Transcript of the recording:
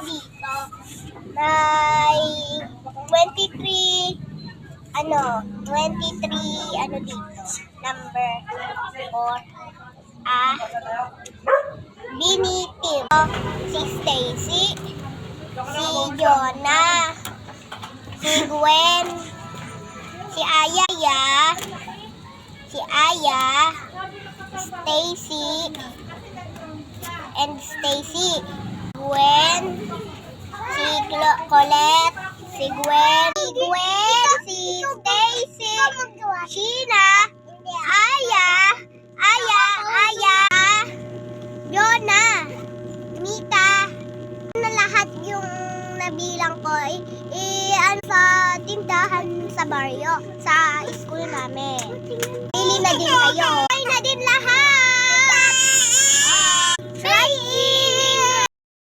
dito. May 23 dito. Number 4. Binitim. Si Stacy, si Jonah, si Gwen, si Aya, Stacy, and Stacy, Gwen, si Colette, si Gwen, si Stacy, Sheena, Aya, Jonah, Mita, na lahat yung nabilang ko sa tindahan sa baryo, sa school namin. Pili na din kayo. Ay na din lahat!